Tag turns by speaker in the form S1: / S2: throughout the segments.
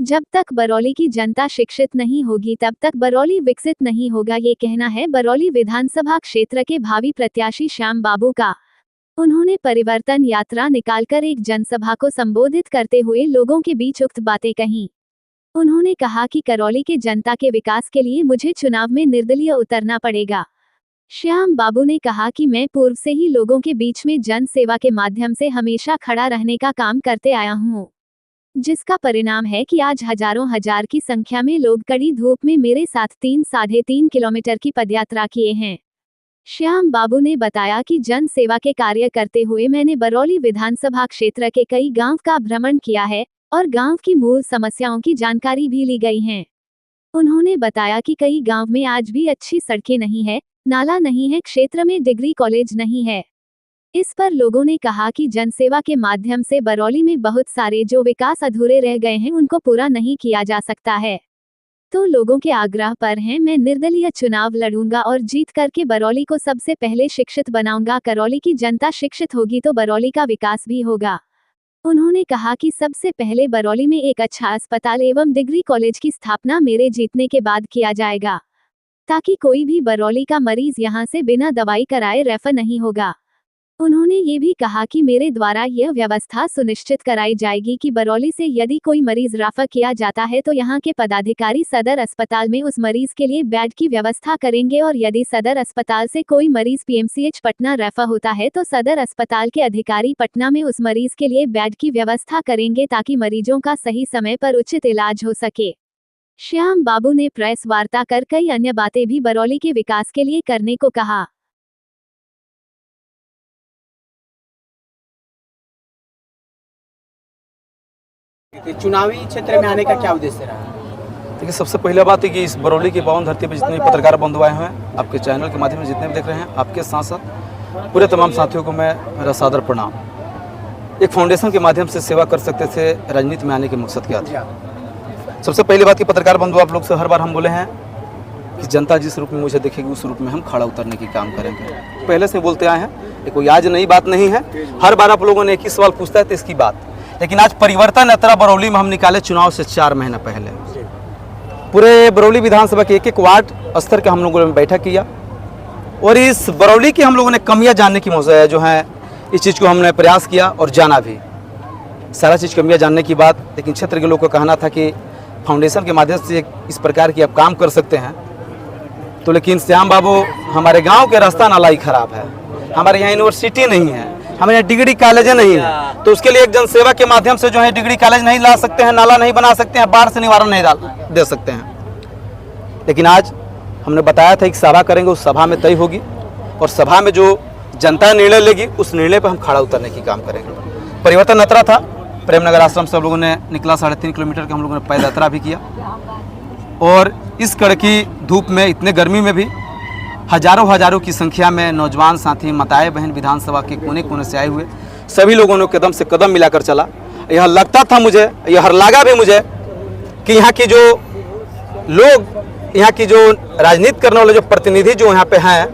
S1: जब तक बरौली की जनता शिक्षित नहीं होगी तब तक बरौली विकसित नहीं होगा, ये कहना है बरौली विधानसभा क्षेत्र के भावी प्रत्याशी श्याम बाबू का। उन्होंने परिवर्तन यात्रा निकालकर एक जनसभा को संबोधित करते हुए लोगों के बीच उक्त बातें कहीं। उन्होंने कहा कि करौली के जनता के विकास के लिए मुझे चुनाव में निर्दलीय उतरना पड़ेगा। श्याम बाबू ने कहा कि मैं पूर्व से ही लोगों के बीच में जन सेवा के माध्यम से हमेशा खड़ा रहने का काम करते आया हूँ, जिसका परिणाम है कि आज हजारों हजार की संख्या में लोग कड़ी धूप में मेरे साथ 3-3.5 किलोमीटर की पदयात्रा किए हैं। श्याम बाबू ने बताया कि जन सेवा के कार्य करते हुए मैंने बरौली विधानसभा क्षेत्र के कई गांव का भ्रमण किया है और गांव की मूल समस्याओं की जानकारी भी ली गई है। उन्होंने बताया कि कई गांव में आज भी अच्छी सड़कें नहीं है, नाला नहीं है, क्षेत्र में डिग्री कॉलेज नहीं है। इस पर लोगों ने कहा कि जनसेवा के माध्यम से बरौली में बहुत सारे जो विकास अधूरे रह गए हैं उनको पूरा नहीं किया जा सकता है। तो लोगों के आग्रह पर हैं, मैं निर्दलीय चुनाव लड़ूंगा और जीत करके बरौली को सबसे पहले शिक्षित बनाऊंगा। करौली की जनता शिक्षित होगी तो बरौली का विकास भी होगा। उन्होंने कहा कि सबसे पहले बरौली में एक अच्छा अस्पताल एवं डिग्री कॉलेज की स्थापना मेरे जीतने के बाद किया जाएगा, ताकि कोई भी बरौली का मरीज यहां से बिना दवाई कराए रेफर नहीं होगा। उन्होंने ये भी कहा कि मेरे द्वारा यह व्यवस्था सुनिश्चित कराई जाएगी कि बरौली से यदि कोई मरीज रेफर किया जाता है तो यहां के पदाधिकारी सदर अस्पताल में उस मरीज के लिए बेड की व्यवस्था करेंगे, और यदि सदर अस्पताल से कोई मरीज पीएमसीएच पटना रेफर होता है तो सदर अस्पताल के अधिकारी पटना में उस मरीज के लिए बेड की व्यवस्था करेंगे, ताकि मरीजों का सही समय पर उचित इलाज हो सके। श्याम बाबू ने प्रेस वार्ता कर कई अन्य बातें भी बरौली के विकास के लिए करने को कहा।
S2: चुनावी क्षेत्र में आने का क्या उद्देश्य रहा?
S3: देखिए, सबसे पहले बात है कि इस बरौली की पावन धरती पर जितने पत्रकार बंधु आए हैं, आपके चैनल के माध्यम से जितने भी देख रहे हैं, आपके साथ साथ पूरे तमाम साथियों को मैं मेरा सादर प्रणाम। एक फाउंडेशन के माध्यम से सेवा कर सकते थे, राजनीति में आने के मकसद क्या था? सबसे पहली बात की पत्रकार बंधु आप लोग से हर बार हम बोले हैं कि जनता जिस रूप में मुझे देखेगी उस रूप में हम खड़ा उतरने की काम करेंगे। पहले से बोलते आए हैं, ये कोई आज नई बात नहीं है। हर बार आप लोगों ने एक ही सवाल पूछता है तो इसकी बात, लेकिन आज परिवर्तन यात्रा बरौली में हम निकाले चुनाव से 4 महीना पहले। पूरे बरौली विधानसभा के एक वार्ड स्तर के हम लोगों ने बैठक किया और इस बरौली की हम लोगों ने कमियां जानने की जो है इस चीज़ को हमने प्रयास किया और जाना भी सारा चीज़ कमियां जानने की बात। लेकिन क्षेत्र के लोगों का कहना था कि फाउंडेशन के माध्यम से इस प्रकार की आप काम कर सकते हैं, तो लेकिन श्याम बाबू हमारे गाँव के रास्ता नाला ही खराब है, हमारे यहाँ यूनिवर्सिटी नहीं है, हमारे यहाँ डिग्री कॉलेज नहीं है, तो उसके लिए एक जनसेवा के माध्यम से जो है डिग्री कॉलेज नहीं ला सकते हैं, नाला नहीं बना सकते हैं, बाढ़ से निवारण नहीं दे सकते हैं। लेकिन आज हमने बताया था एक सभा करेंगे, उस सभा में तय होगी और सभा में जो जनता निर्णय लेगी उस निर्णय पर हम खड़ा उतरने की काम करेंगे। परिवर्तन यात्रा था, प्रेमनगर आश्रम से हम लोगों ने निकला, 3.5 किलोमीटर का हम लोगों ने पैदल यात्रा भी किया और इस कड़की धूप में, इतने गर्मी में भी हजारों की संख्या में नौजवान साथी, माताएं बहन विधानसभा के कोने कोने से आए हुए सभी लोगों ने कदम से कदम मिलाकर चला। यह लगता था मुझे, यह लगा भी मुझे कि यहाँ की जो लोग, यहाँ की जो राजनीति करने वाले जो प्रतिनिधि जो यहाँ पे हैं,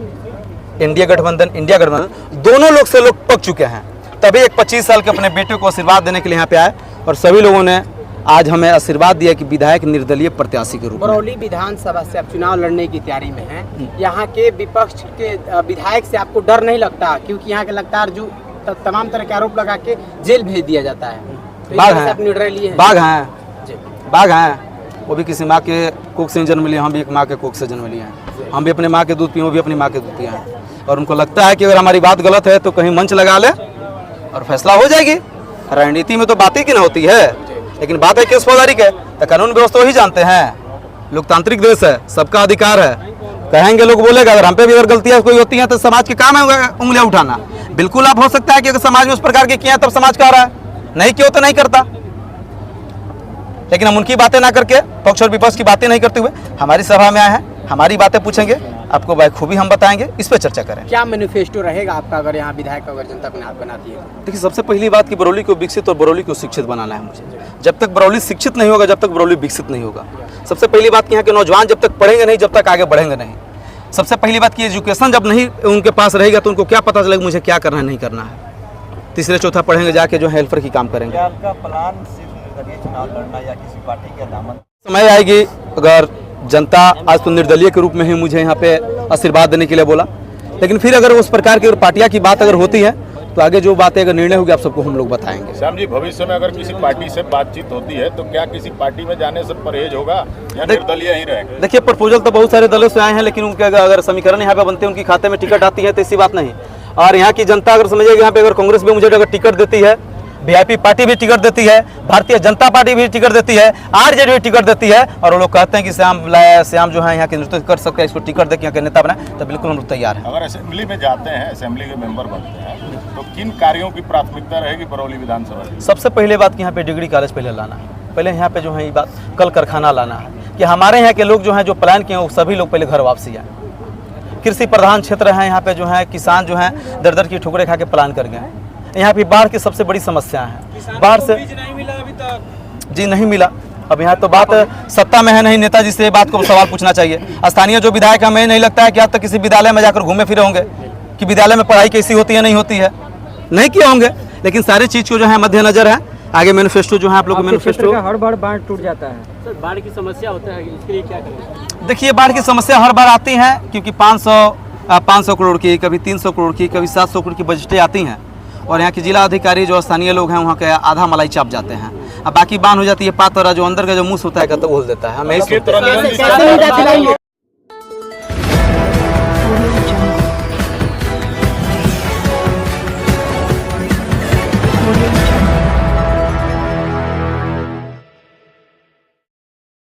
S3: इंडिया गठबंधन दोनों लोग से लोग पक चुके हैं। तभी एक 25 साल के अपने बेटे को आशीर्वाद देने के लिए यहाँ पे आए और सभी लोगों ने आज हमें आशीर्वाद दिया कि विधायक निर्दलीय प्रत्याशी के रूप में।
S2: बरौली विधानसभा से आप चुनाव लड़ने की तैयारी में हैं, यहाँ के विपक्ष के विधायक से आपको डर नहीं लगता? क्योंकि यहाँ के लगातार जो तमाम तरह के आरोप लगा के जेल भेज दिया जाता है, तो
S3: बाघ हैं, वो भी किसी माँ के कोख से जन्म लिए, हम भी एक माँ के कोख से जन्म लिए हैं, हम भी अपने माँ के दूध पिए, वो भी अपनी माँ के दूध पिए हैं। और उनको लगता है कि अगर हमारी बात गलत है तो कहीं मंच लगा ले और फैसला हो जाएगी। राजनीति में तो बातें की ना होती है, लेकिन बात है केस फौजदारी के, तो कानून व्यवस्था वही जानते हैं। लोकतांत्रिक देश है, सबका अधिकार है, कहेंगे लोग बोलेगा। अगर हम पे भी अगर गलतियां कोई होती हैं तो समाज के काम है उंगलियां उठाना। बिल्कुल आप हो सकता है कि अगर समाज में उस प्रकार के किया तब समाज कह रहा है, नहीं किया तो नहीं करता। लेकिन हम उनकी बातें ना करके, पक्ष और विपक्ष की बातें नहीं करते हुए हमारी सभा में आए हैं, हमारी बातें पूछेंगे, आपको बखूबी हम बताएंगे, इस पर चर्चा करें।
S2: क्या मैनिफेस्टो रहेगा आपका अगर यहाँ विधायक अगर जनता बनाती है?
S3: देखिए, सबसे पहली बात कि बरौली को विकसित और बरौली को शिक्षित बनाना है मुझे। जब तक बरौली शिक्षित नहीं होगा, जब तक बरौली विकसित नहीं होगा। सबसे पहली बात कि यहाँ के नौजवान जब तक पढ़ेंगे नहीं, जब तक आगे बढ़ेंगे नहीं। सबसे पहली बात कि एजुकेशन जब नहीं उनके पास रहेगा तो उनको क्या पता चलेगा मुझे क्या करना है, नहीं करना है। तीसरे चौथा पढ़ेंगे जाके जो हेल्पर की काम करेंगे।
S4: आपका प्लान सिर्फ निर्दलीय चुनाव लड़ना या किसी पार्टी के दामन?
S3: समय आएगी अगर जनता आज तो निर्दलीय के रूप में ही मुझे यहाँ पे आशीर्वाद देने के लिए बोला, लेकिन फिर अगर उस प्रकार की पार्टियां की बात अगर होती है तो आगे जो बातें अगर निर्णय होगी आप सबको हम लोग बताएंगे।
S5: श्याम जी, भविष्य में अगर किसी पार्टी से बातचीत होती है तो क्या किसी पार्टी में जाने से परहेज होगा या निर्दलीय ही रहेगा?
S3: देखिए, प्रपोजल तो बहुत सारे दलों से आए हैं, लेकिन उनके अगर समीकरण यहाँ पे बनते हैं, उनकी खाते में टिकट आती है तो ऐसी बात नहीं। और यहाँ की जनता अगर समझेगी, यहाँ पे अगर कांग्रेस भी मुझे अगर टिकट देती है, वीआईपी पार्टी भी टिकट देती है, भारतीय जनता पार्टी भी टिकट देती है, आरजेडी भी टिकट देती है, और वो लोग कहते हैं कि श्याम जो है यहाँ के नेतृत्व कर सकते हैं, इसको टिकट दे के यहाँ के नेता बनाए, तो बिल्कुल हम लोग तैयार हैं।
S5: अगर असेंबली में जाते हैं, असेंबली के मेंबर बनते हैं, तो किन कार्यों की प्राथमिकता रहेगी बरौली विधानसभा की?
S3: सबसे पहले बात कि यहाँ पे डिग्री कॉलेज पहले लाना है, पहले यहाँ पे जो है ये बात कल कारखाना लाना है कि हमारे यहाँ के लोग जो हैं जो प्लान किए वो सभी लोग पहले घर वापसी आए। कृषि प्रधान क्षेत्र है, यहाँ पे जो है किसान जो है दर दर की ठोकरें खा के प्लान कर गए। यहाँ पे बाढ़ की सबसे बड़ी समस्या है, बाढ़ से नहीं मिला अभी तक जी, नहीं मिला। अब यहाँ तो बात सत्ता में है नहीं, नेताजी से बात को सवाल पूछना चाहिए। स्थानीय जो विधायक हमें नहीं लगता है कि आज तक किसी विद्यालय में जाकर घूमे फिरे होंगे कि विद्यालय में पढ़ाई कैसी होती है नहीं होती है, नहीं किए होंगे, लेकिन सारी चीज़ को जो है मद्देनजर है। आगे मैनिफेस्टो जो है आप लोग को मैनिफेस्टो,
S6: हर बार बाढ़ टूट जाता है
S7: सर, बाढ़ की समस्या होता है, इसके लिए क्या करें?
S3: देखिए, बाढ़ की समस्या हर बार आती है क्योंकि 500 करोड़ की, कभी 300 करोड़ की, कभी 700 करोड़ की बजटें आती हैं, और यहाँ के जिला अधिकारी जो स्थानीय लोग हैं वहाँ के आधा मलाई चाप जाते हैं, अब बाकी बांध हो जाती है, पात और जो अंदर का जो मुंह होता है तो बोल देता है हमें।